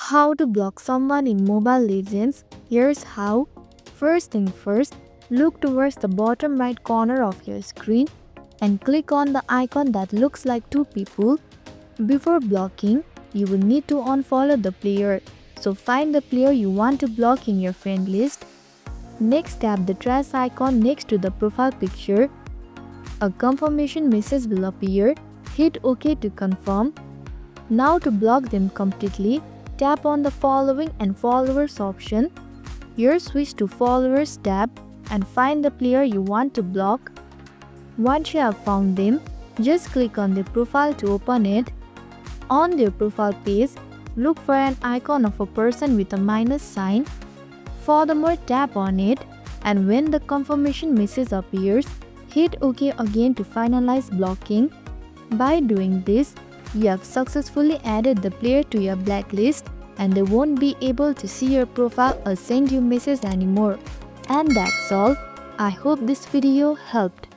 How to block someone in Mobile Legends? Here's how. First thing first, look towards the bottom right corner of your screen and click on the icon that looks like two people. Before blocking, you will need to unfollow the player. So find the player you want to block in your friend list. Next, tap the trash icon next to the profile picture. A confirmation message will appear. Hit OK to confirm. Now to block them completely, tap on the following and followers option. Here switch to followers tab and find the player you want to block. Once you have found them, just click on their profile to open it. On their profile page, look for an icon of a person with a minus sign. Furthermore, tap on it, and when the confirmation message appears, hit OK again to finalize blocking. By doing this, you have successfully added the player to your blacklist and they won't be able to see your profile or send you messages anymore. And that's all. I hope this video helped.